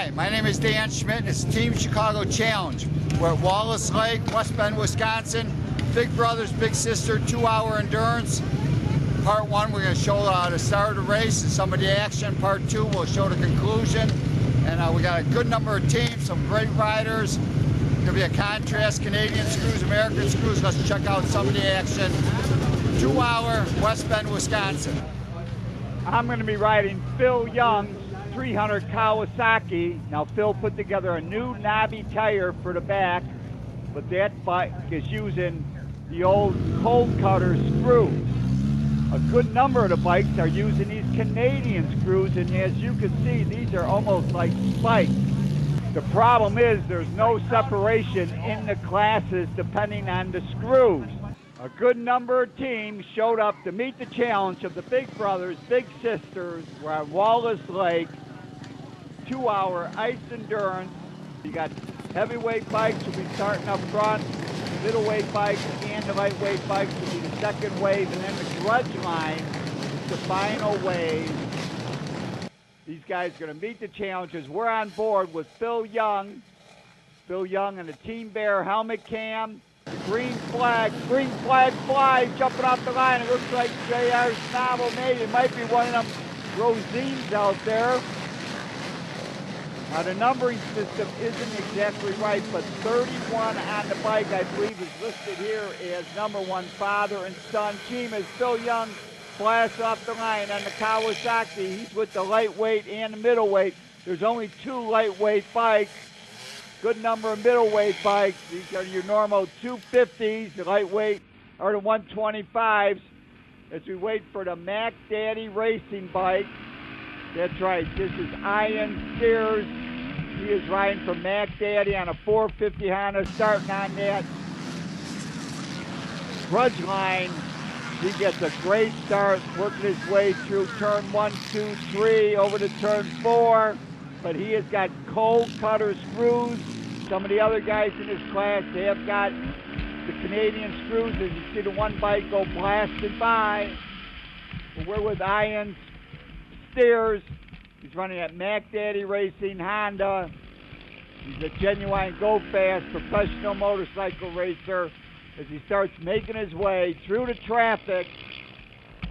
Hi, my name is Dan Schmitt, and it's Team Chicago Challenge. We're at Wallace Lake, West Bend, Wisconsin. Big brothers, big sister, 2-hour endurance. Part 1, we're going to show the start of the race and some of the action. Part 2, we'll show the conclusion. And we got a good number of teams, some great riders. There'll be a contrast, Canadian screws, American screws. Let's check out some of the action. 2-hour, West Bend, Wisconsin. I'm going to be riding Phil Young's 300 Kawasaki. Now Phil put together a new knobby tire for the back, but that bike is using the old cold cutter screws. A good number of the bikes are using these Canadian screws, and as you can see, these are almost like spikes. The problem is there's no separation in the classes depending on the screws. A good number of teams showed up to meet the challenge of the big brothers, big sisters. We're at Wallace Lake, 2-hour ice endurance. You got heavyweight bikes will be starting up front, middleweight bikes and the lightweight bikes will be the second wave, and then the grudge line is the final wave. These guys are going to meet the challenges. We're on board with Phil Young and the Team Bear helmet cam. Green flag flies, jumping off the line. It looks like J.R. Schnabel made it. Might be one of them Rosines out there. Now the numbering system isn't exactly right, but 31 on the bike, I believe, is listed here as number 1, father and son. Team is Phil Young, blasts off the line on the Kawasaki. He's with the lightweight and the middleweight. There's only 2 lightweight bikes. Good number of middleweight bikes. These are your normal 250s. The lightweight are the 125s. As we wait for the Mac Daddy racing bike. That's right, this is Ian Steers. He is riding for Mac Daddy on a 450 Honda, starting on that grudge line. He gets a great start, working his way through turn 1, 2, 3, over to turn 4. But he has got cold cutter screws. Some of the other guys in this class, they have got the Canadian screws. As you see the one bike go blasting by. But we're with Ian Steers. He's running at Mac Daddy Racing Honda. He's a genuine go-fast professional motorcycle racer. As he starts making his way through the traffic,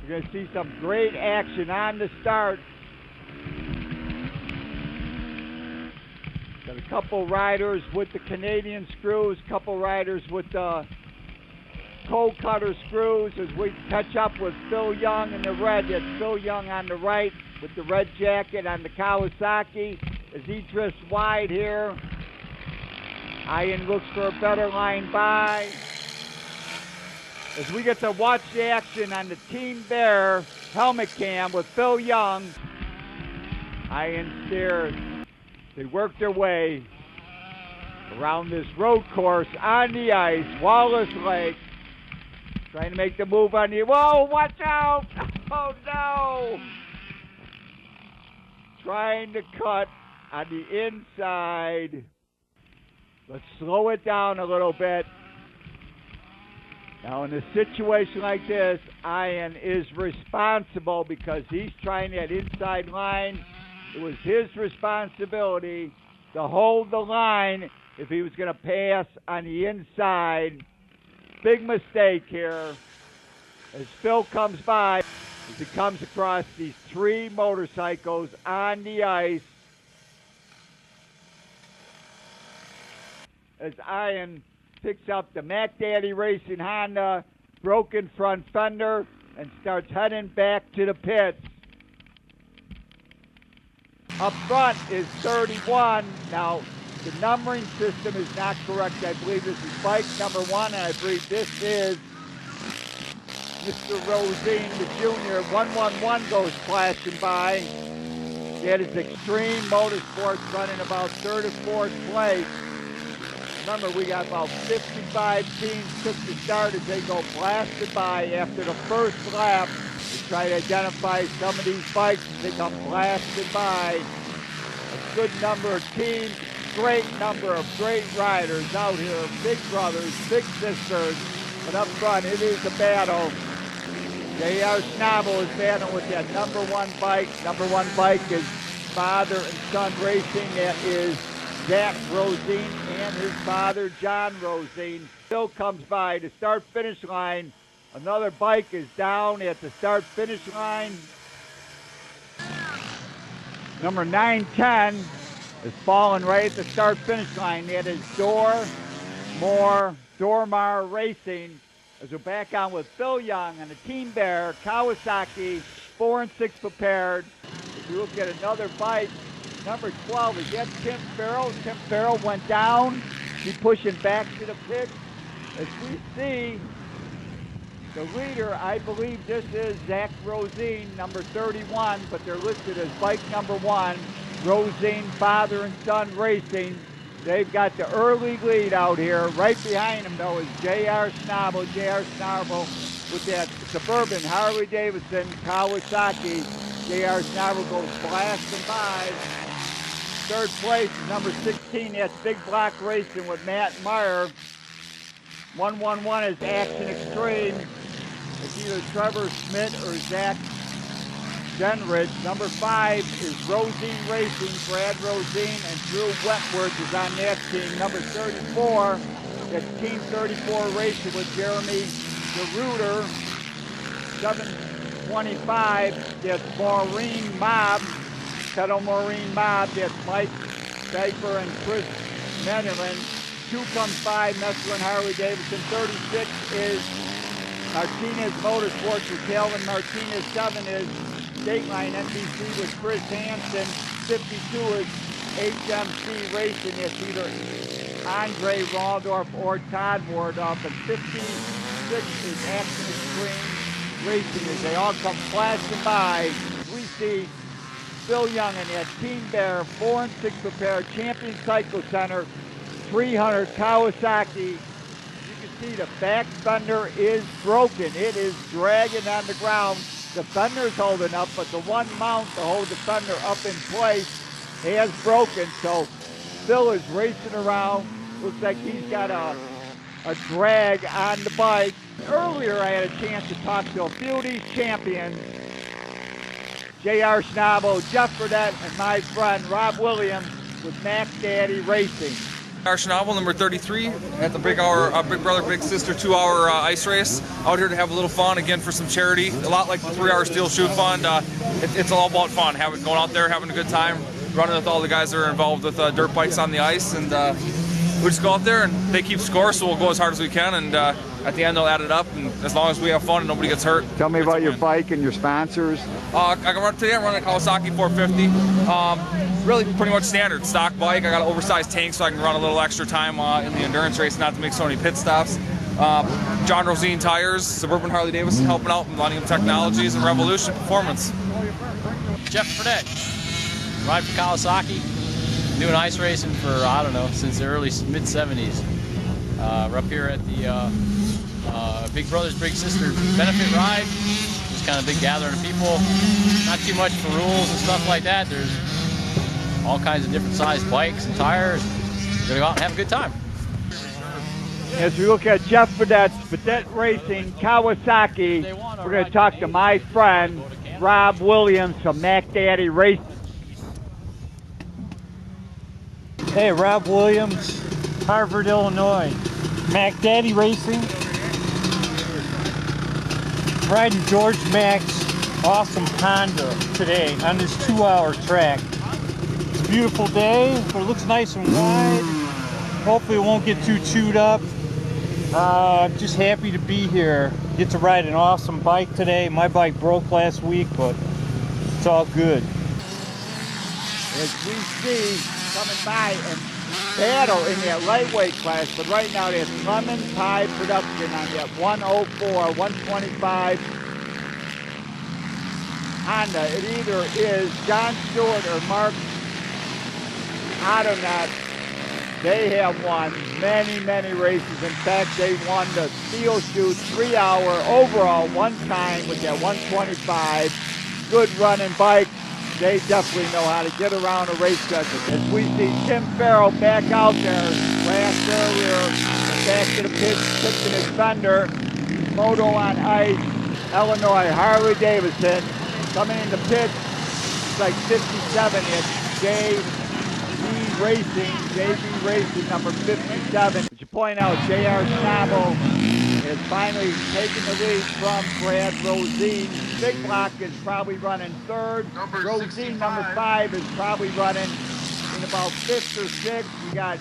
we're going to see some great action on the start. Got a couple riders with the Canadian screws, couple riders with the cold cutter screws as we catch up with Phil Young in the red. That's Phil Young on the right with the red jacket on the Kawasaki. As he drifts wide here, Ian looks for a better line by. As we get to watch the action on the Team Bear helmet cam with Phil Young, Ian Steers. They work their way around this road course on the ice, Wallace Lake, trying to make the move on the, whoa, watch out! Oh no! Trying to cut on the inside. Let's slow it down a little bit. Now in a situation like this, Ian is responsible because he's trying that inside line. It was his responsibility to hold the line if he was going to pass on the inside. Big mistake here as Phil comes by, as he comes across these 3 motorcycles on the ice. As Ian picks up the Mac Daddy Racing Honda broken front fender and starts heading back to the pits. Up front is 31. Now, the numbering system is not correct. I believe this is bike number 1, and I believe this is Mr. Rosine, the junior. 111 goes flashing by. That is Extreme Motorsports running about 3rd or 4th place. Remember, we got about 55 teams took the start as they go blasting by after the first lap. We try to identify some of these bikes as they come blasting by. A good number of teams, great number of great riders out here, big brothers, big sisters. But up front, it is a battle. J.R. Schnabel is battling with that number 1 bike. Number 1 bike is father and son racing. That is Zach Rosine and his father, John Rosine. Phil comes by the start-finish line. Another bike is down at the start-finish line. Number 910 is falling right at the start-finish line. That is Dormar Racing. As we're back on with Phil Young and the Team Bear, Kawasaki, 4 and 6 prepared. If you look at another bike, number 12, is that Tim Farrell? Tim Farrell went down. He's pushing back to the pit. As we see, the leader, I believe this is Zach Rosine, number 31, but they're listed as bike number 1. Rosine, father and son racing. They've got the early lead out here. Right behind them, though, is J.R. Schnabel. J.R. Schnabel with that Suburban Harley-Davidson Kawasaki. J.R. Schnabel goes blasting by. Third place is number 16. That's Big Block Racing with Matt Meyer. 111 is Action Extreme. It's either Trevor Schmitt or Zach Genrich. Number 5 is Rosine Racing. Brad Rosine and Drew Wentworth is on that team. Number 34, that's Team 34 Racing with Jeremy DeRuiter. 725, that's Maureen Mobb. Pedal Maureen Mobb, that's Mike Baker and Chris Mendelin. 2 comes by, Messlin Harley-Davidson. 36 is Martinez Motorsports with Calvin Martinez. 7 is Dateline NBC with Chris Hansen. 52 is HMC Racing. It's either Andre Waldorf or Todd Wardorf. And 56 is Action Extreme Racing as they all come flashing by. We see Phil Young and that Team Bear 4 and 6 prepared Champion Cycle Center 300 Kawasaki. You can see the back fender is broken. It is dragging on the ground. The fender's holding up, but the one mount to hold the fender up in place has broken. So Phil is racing around. Looks like he's got a drag on the bike. Earlier I had a chance to talk to a few of these champions. J.R. Schnabel, Jeff Burdett, and my friend Rob Williams with Mac Daddy Racing. J.R. Schnabel, number 33, at the Big Brother, Big Sister 2-hour ice race. Out here to have a little fun, again, for some charity. A lot like the 3-hour Steel Shoot Fund. It's all about fun, going out there, having a good time, running with all the guys that are involved with dirt bikes on the ice. And we just go out there, and they keep score, so we'll go as hard as we can. And at the end, they'll add it up. And as long as we have fun and nobody gets hurt. Tell me about your bike and your sponsors. I can run today. I'm running a Kawasaki 450. Really pretty much standard stock bike. I got an oversized tank so I can run a little extra time in the endurance race, not to make so many pit stops. John Rosine tires, Suburban Harley-Davidson helping out, Millennium Technologies, and Revolution Performance. Jeff Burdett, ride for Kawasaki, doing ice racing for, I don't know, since the early mid-70s. We're up here at the Big Brothers Big Sister benefit ride. Just kind of big gathering of people. Not too much for rules and stuff like that. There's all kinds of different sized bikes and tires. We're gonna go out and have a good time. As we look at Jeff Burdett's Burdett Racing Kawasaki, we're going to talk to my friend Rob Williams from Mac Daddy Racing. Hey, Rob Williams, Harvard, Illinois. Mac Daddy Racing. Riding George Mac's awesome Honda today on this 2-hour track. It's a beautiful day, but it looks nice and wide. Hopefully it won't get too chewed up. I'm just happy to be here. Get to ride an awesome bike today. My bike broke last week, but it's all good. As we see coming by and battle in that lightweight class, but right now there's Lemon Pie Production on that 104, 125 Honda. It either is John Stewart or Mark Autonet. They have won many, many races. In fact, they won the Steel Shoot 3-hour overall one time with that 125. Good running bike. They definitely know how to get around a race circuit. As we see Tim Farrell back out there, last earlier, back to the pit, fixing his fender. Moto on ice, Illinois, Harley-Davidson, coming in the pit. looks like 57. It's JB Racing, number 57. I should point out, J.R. Schnabel is finally taking the lead from Brad Rosine. Big Block is probably running third. Rosine, number 5, is probably running in about 5th or 6th. We got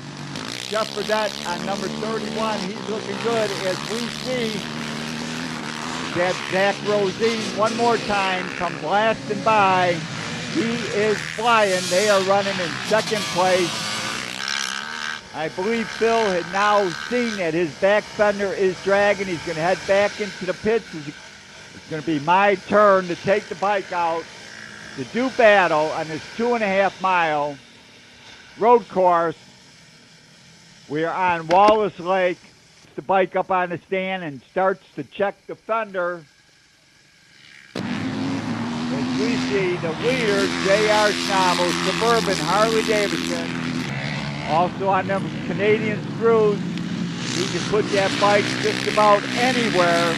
Jeff Burdett on number 31. He's looking good as we see that Zach Rosine one more time come blasting by. He is flying. They are running in 2nd place. I believe Phil had now seen that his back fender is dragging. He's going to head back into the pits. It's going to be my turn to take the bike out to do battle on this 2.5-mile road course. We are on Wallace Lake. The bike up on the stand and starts to check the fender. As we see the leader, J.R. Schnabel, Suburban Harley-Davidson. Also on them Canadian screws. He can put that bike just about anywhere.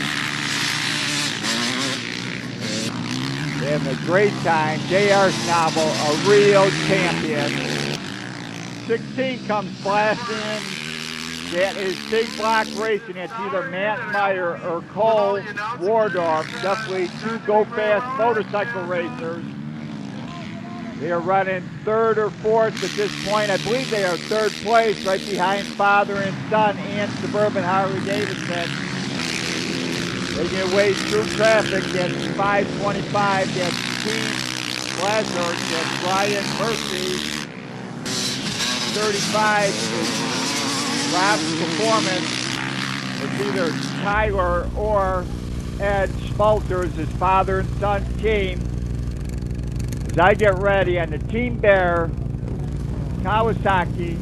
They're having a great time. J.R. Schnabel, a real champion. 16 comes blasting in. That is Big Block Racing. It's either Matt Meyer or Cole Wardorf. Definitely 2 go-fast motorcycle racers. They are running 3rd or 4th at this point. I believe they are 3rd place, right behind Father and Son and Suburban Harley-Davidson. They get way through traffic. That's 525. That's Steve Lazard. That's Brian Murphy. 35 is Rob's Performance. It's either Tyler or Ed Schmalters, his father and son team. As I get ready on the Team Bear Kawasaki,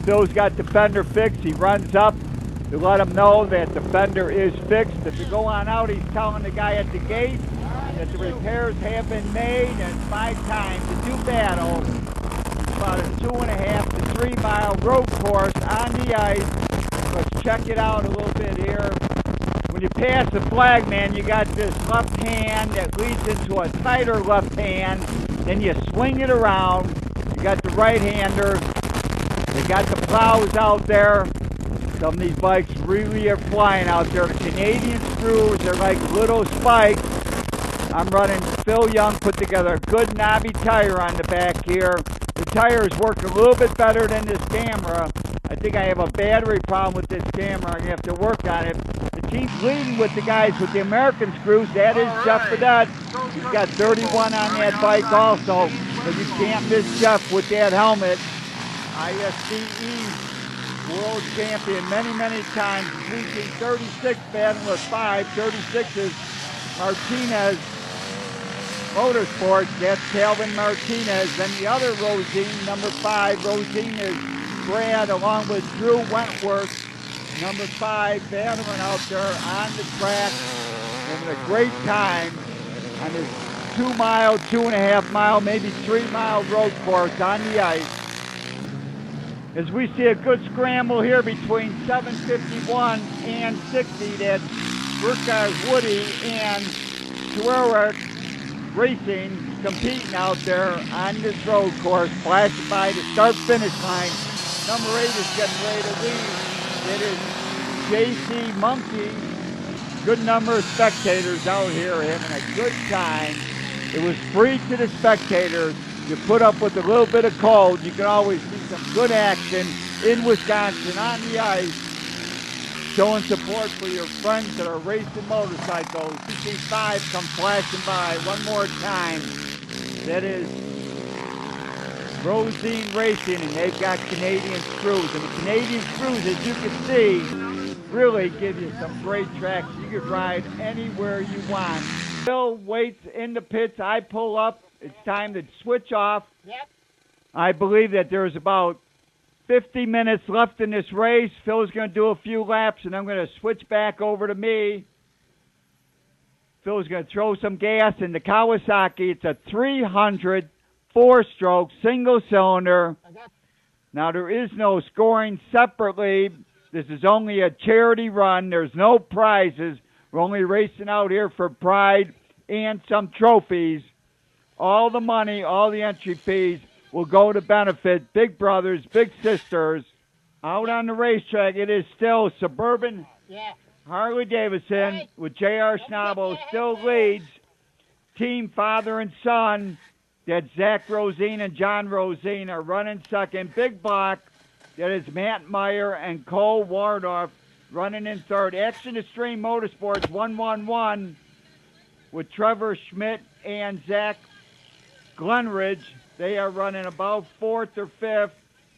Phil's got the fender fixed. He runs up to let him know that the fender is fixed. If you go on out, he's telling the guy at the gate that the repairs have been made and it's my time to do battle. About a 2.5 to 3 mile road course on the ice. Let's check it out a little bit here. When you pass the flag, man, you got this left hand that leads into a tighter left hand. Then you swing it around. You got the right hander. They got the plows out there. Some of these bikes really are flying out there. The Canadian screws, they're like little spikes. I'm running Phil Young, put together a good knobby tire on the back here. The tires work a little bit better than this camera. I think I have a battery problem with this camera. I'm going to have to work on it. The team's leading with the guys with the American screws. That is Jeff Burdett. He's got 31 on that bike also. So you can't miss Jeff with that helmet. ISCE world champion many, many times. We see 36 battling with 5. 36 is Martinez Motorsports. That's Calvin Martinez. Then the other Rosine, number 5. Rosine is Brad along with Drew Wentworth. Number 5 battling out there on the track. Having a great time on this 2-mile, 2.5-mile, maybe 3-mile road course on the ice. As we see a good scramble here between 751 and 60. That's Burkhart Woody and Schwerwick Racing competing out there on this road course, flashing by the start-finish line. Number 8 is getting ready to lead. It is JC Monkey. Good number of spectators out here having a good time. It was free to the spectators. You put up with a little bit of cold, you can always see some good action in Wisconsin on the ice. Showing support for your friends that are racing motorcycles. CC5 come flashing by one more time. That is Rosine Racing, and they've got Canadian screws. And the Canadian screws, as you can see, really give you some great tracks. You can ride anywhere you want. Phil waits in the pits. I pull up. It's time to switch off. Yep. I believe that there's about 50 minutes left in this race. Phil's going to do a few laps, and I'm going to switch back over to me. Phil's going to throw some gas in the Kawasaki. It's a 300 4-stroke single cylinder. Now, there is no scoring separately. This is only a charity run. There's no prizes. We're only racing out here for pride and some trophies. all the money, all the entry fees will go to benefit Big Brothers, Big Sisters. Out on the racetrack, it is still Suburban Harley Davidson with J.R. Schnabel still leads. Team father and son, that Zach Rosine and John Rosine are running second. Big block, that is Matt Meyer and Cole Wardorf running in third. Action Extreme Motorsports 111 with Trevor Schmitt and Zach Glenridge. They are running about fourth or fifth.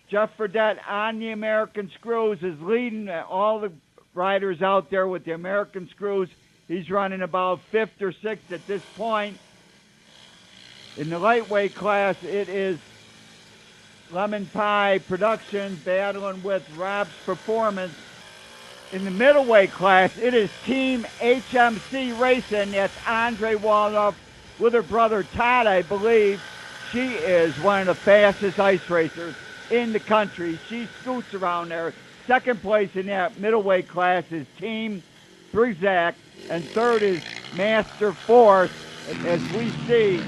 Jeff Fredette on the American Screws is leading all the riders out there with the American Screws. He's running about fifth or sixth at this point. In the lightweight class, it is Lemon Pie Productions battling with Rob's Performance. In the middleweight class, it is Team HMC Racing. That's Andre Waldorf with her brother Todd, I believe. She is one of the fastest ice racers in the country. She scoots around there. Second place in that middleweight class is Team Brizak, and third is Master Force. As we see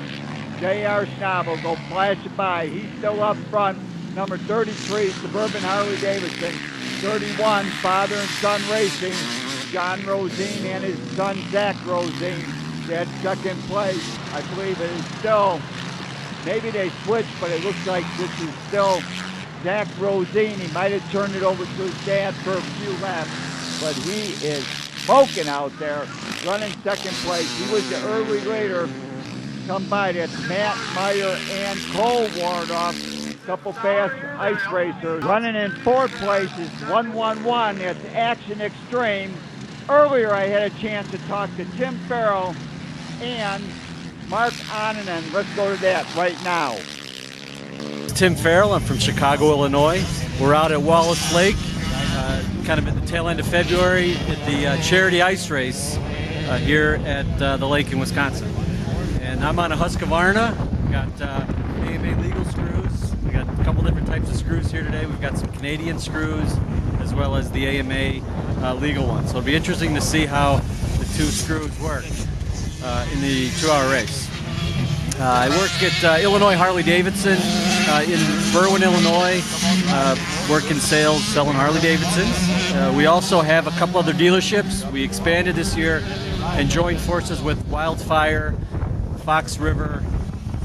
J.R. Schnabel go flashing by. He's still up front. Number 33, Suburban Harley Davidson. 31, father and son racing. John Rosine and his son Zach Rosine. That's second place. I believe it is still, maybe they switched, but it looks like this is still Zach Rosine. He might have turned it over to his dad for a few laps, but he is smoking out there, running second place. He was the early leader. Come by, that's Matt Meyer and Cole Wardorf. Couple fast ice racers. Running in fourth place is 111. That's Action Extreme. Earlier I had a chance to talk to Tim Farrell and Mark Oninen. Let's go to that right now. Tim Farrell, I'm from Chicago, Illinois. We're out at Wallace Lake, kind of at the tail end of February at the charity ice race here at the lake in Wisconsin. And I'm on a Husqvarna. We've got AMA legal screws. We got a couple different types of screws here today. We've got some Canadian screws as well as the AMA legal ones. So it'll be interesting to see how the two screws work in the 2-hour race. I work at Illinois Harley Davidson in Berwyn, Illinois. Work in sales, selling Harley Davidsons. We also have a couple other dealerships. We expanded this year and joined forces with Wildfire, Fox River,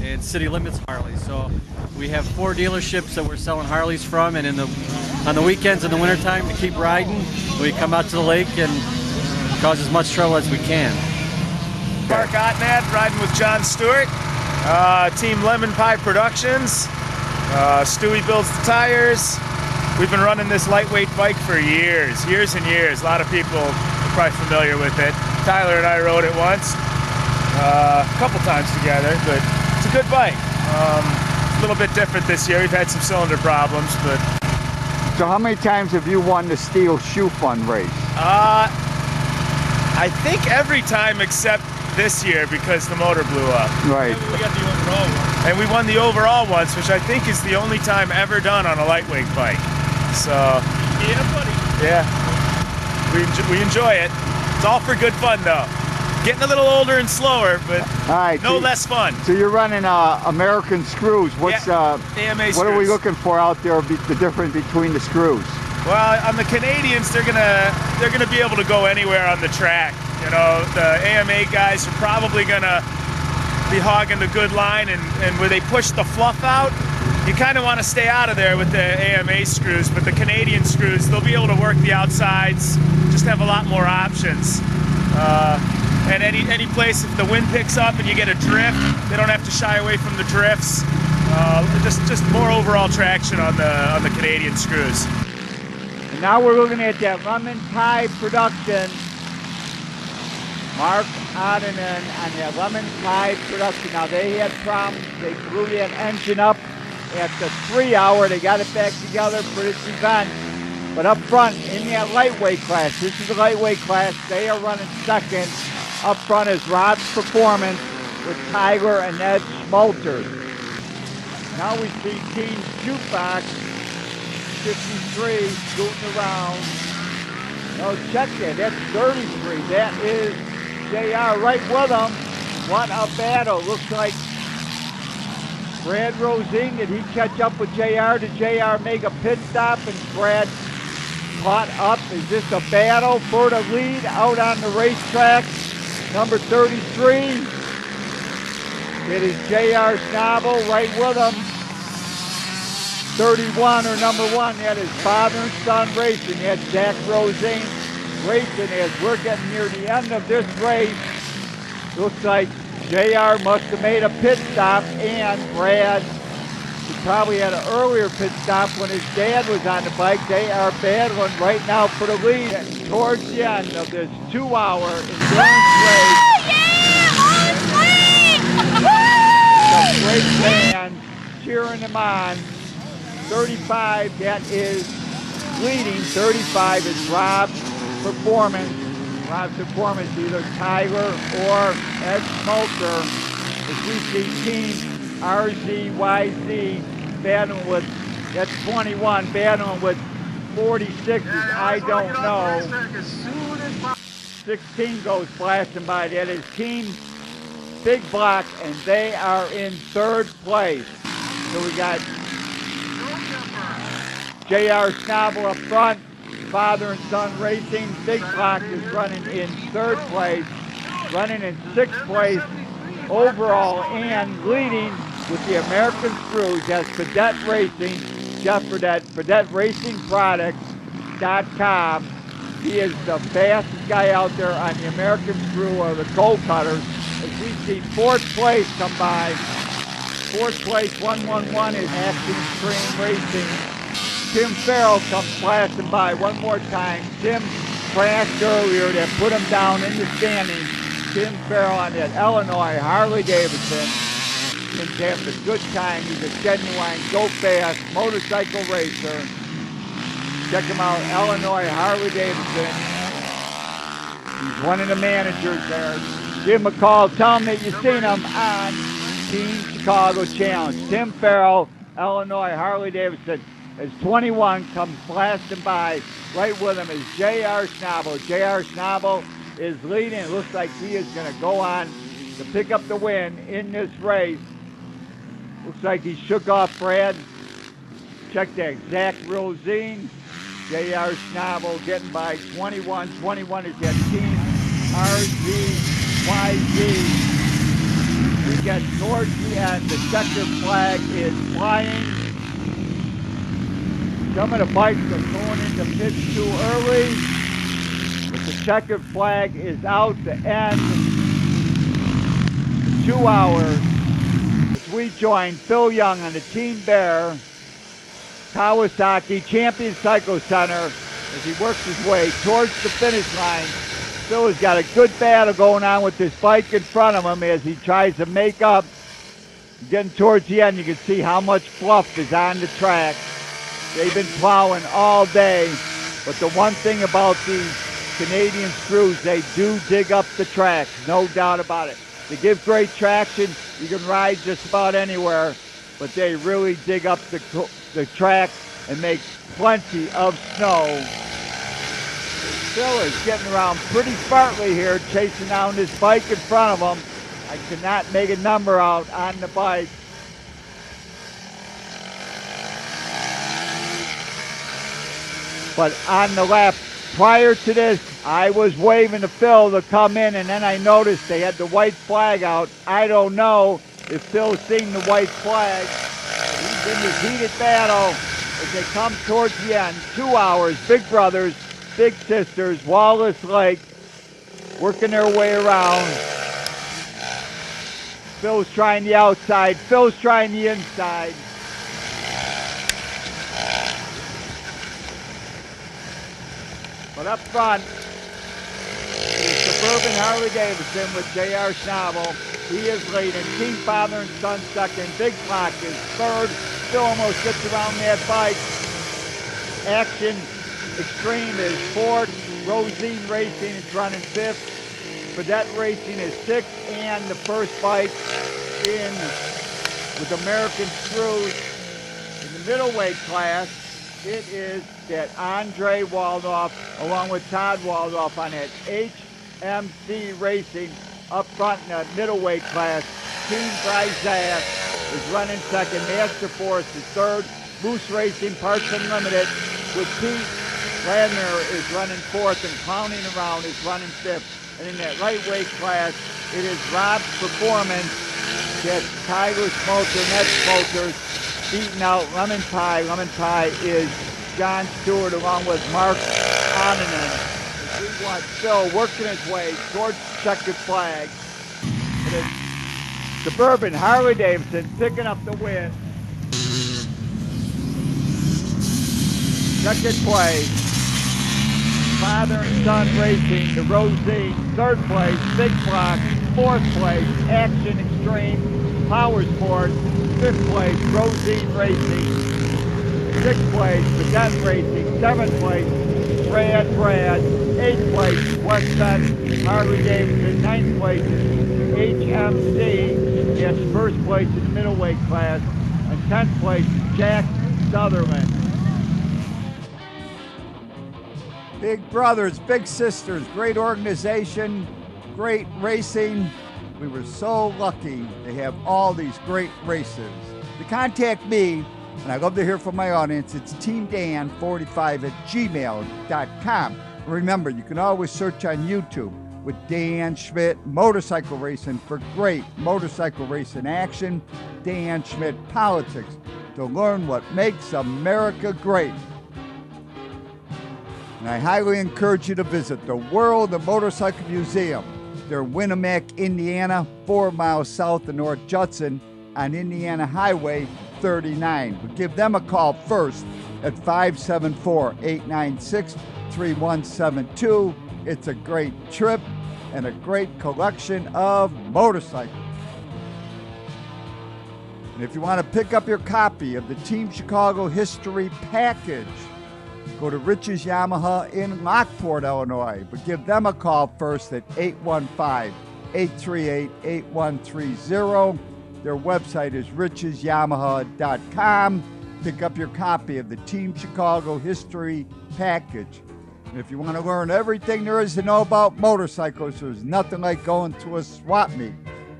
and City Limits Harley. So we have 4 dealerships that we're selling Harleys from, and on the weekends in the wintertime to keep riding, we come out to the lake and cause as much trouble as we can. Mark Otnad riding with John Stewart, Team Lemon Pie Productions. Stewie builds the tires. We've been running this lightweight bike for years and years. A lot of people are probably familiar with it. Tyler and I rode it once, a couple times together, but it's a good bike. It's a little bit different this year. We've had some cylinder problems, but. So how many times have you won the Steel Shoe Fund race? I think every time except this year because the motor blew up. Right. And we got the overall one. And we won the overall once, which I think is the only time ever done on a lightweight bike. So. Yeah, buddy. Yeah. We enjoy it. It's all for good fun, though. Getting a little older and slower, but no less fun. So you're running American screws. What's AMA screws. What are we looking for out there? The difference between the screws? Well, on the Canadians, they're gonna be able to go anywhere on the track. You know, the AMA guys are probably gonna be hogging the good line, and where they push the fluff out, you kind of want to stay out of there with the AMA screws. But the Canadian screws, they'll be able to work the outsides, just have a lot more options. And any place, if the wind picks up and you get a drift, they don't have to shy away from the drifts. Just more overall traction on the Canadian screws. And now we're looking at that Lemon Pie Production. Mark Odinen on that Lemon Pie Production. Now they had problems. They blew that engine up at the 3-hour. They got it back together for this event. But up front in that lightweight class, this is the lightweight class. They are running second. Up front is Rob's Performance with Tyler and Ed Schmalter. Now we see Team Jukebox 53 scooting around. No, check that. That's 33. That is JR right with them. What a battle. Looks like Brad Rosine, did he catch up with JR? Did JR make a pit stop and Brad caught up? Is this a battle for the lead out on the racetrack? Number 33. It is JR Schnabel right with him. 31 or number 1, that is father and son racing. That's Zach Rosine racing as we're getting near the end of this race. Looks like JR must have made a pit stop, and Brad, he probably had an earlier pit stop when his dad was on the bike. They are battling right now for the lead towards the end of this 2-hour endurance race. Some great fans cheering them on. 35, that is leading. 35 is Rob's Performance. Rob's Performance, either Tyler or Ed Smolter. As we see Team RZYZ battling with, that's 21, battling with 46s, I don't know. 16 goes flashing by. That is Team Big Block, and they are in 3rd place. So we got JR Schnabel up front, father and son racing. Big Block is running in 3rd place, running in 6th place overall, and leading with the American Screws. That's Fredette Racing, Jeff Fredette, FredetteRacingProducts.com. He is the fastest guy out there on the American Screw or the Gold Cutters. As we see 4th place come by. 4th place, 111 is Action Extreme Racing. Tim Farrell comes flashing by one more time. Tim crashed earlier. That put him down in the standings. Tim Farrell on that Illinois Harley-Davidson. Tim's having a good time. He's a genuine go-fast motorcycle racer. Check him out, Illinois Harley-Davidson. He's one of the managers there. Give him a call. Tell him that you've seen him on Team Chicago Challenge. Tim Farrell, Illinois Harley-Davidson. As 21 comes blasting by, right with him is JR Schnabel. JR Schnabel is leading. It looks like he is going to go on to pick up the win in this race. Looks like he shook off Brad. Check that. Zach Rosine. JR Schnabel getting by 21. 21 is that Team RZYZ. We get towards the end. The checkered flag is flying. Some of the bikes are going into pits too early, but the checkered flag is out to end 2 hours. As we join Phil Young on the Team Bear Kawasaki Champion Cycle Center as he works his way towards the finish line. Phil has got a good battle going on with this bike in front of him as he tries to make up. Getting towards the end, you can see how much fluff is on the track. They've been plowing all day, but the one thing about these Canadian Screws, they do dig up the track, no doubt about it. They give great traction. You can ride just about anywhere, but they really dig up the track and make plenty of snow. Phil is getting around pretty smartly here, chasing down this bike in front of him. I cannot make a number out on the bike. But on the lap prior to this, I was waving to Phil to come in, and then I noticed they had the white flag out. I don't know if Phil's seen the white flag. He's in this heated battle as they come towards the end. 2 hours, big brothers, big sisters, Wallace Lake, working their way around. Phil's trying the outside. Phil's trying the inside. But up front is Suburban Harley-Davidson with JR Schnabel. He is leading. Team Father and Son second. Big Block is third. Phil almost gets around that bike. Action Extreme is fourth. Rosine Racing is running fifth. Fredette Racing is sixth. And the first bike in with American Screws in the middleweight class, it is that Andre Waldorf along with Todd Waldorf on that HMC Racing up front in the middleweight class. Team Bryzak is running second. Master Force is third. Moose Racing Parts Unlimited with Pete Ladner is running fourth, and Clowning Around is running fifth. And in that lightweight class, it is Rob's Performance, that's Tiger Smoker, Net Smokers, beating out Lemon Pie. Lemon Pie is John Stewart along with Mark Onanen. We want Phil working his way towards the checkered flag. It is Suburban Harley Davidson picking up the win. Second place, Father and Son Racing, the Rosine. Third place, Big Block. Fourth place, Action Extreme Power Sports. Fifth place, Rosine Racing. Sixth place, Cadet Racing. Seventh place, Brad. Eighth place, West Bend Harley Davidson. Ninth place, HMC. That's first place in the middleweight class. And 10th place, Jack Sutherland. Big brothers, big sisters, great organization, great racing. We were so lucky to have all these great races. To contact me, and I love to hear from my audience, it's teamdan45@gmail.com. Remember, you can always search on YouTube with Dan Schmitt Motorcycle Racing for great motorcycle racing action, Dan Schmitt Politics, to learn what makes America great. And I highly encourage you to visit the World of Motorcycle Museum. They're in Winamac, Indiana, 4 miles south of North Judson on Indiana Highway 39. But give them a call first at 574-896-3172. It's a great trip and a great collection of motorcycles. And if you want to pick up your copy of the Team Chicago History Package, go to Rich's Yamaha in Lockport, Illinois. But give them a call first at 815-838-8130. Their website is richesyamaha.com. Pick up your copy of the Team Chicago History Package. And if you want to learn everything there is to know about motorcycles, there's nothing like going to a swap meet.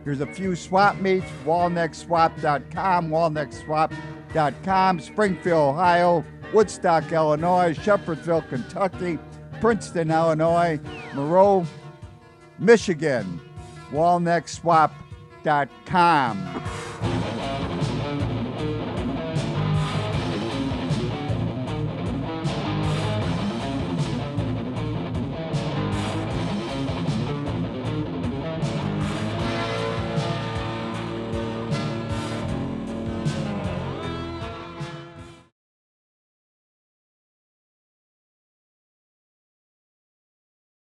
Here's a few swap meets: walneckswap.com, walneckswap.com, Springfield, Ohio, Woodstock, Illinois, Shepherdsville, Kentucky, Princeton, Illinois, Monroe, Michigan, walneckswap.com.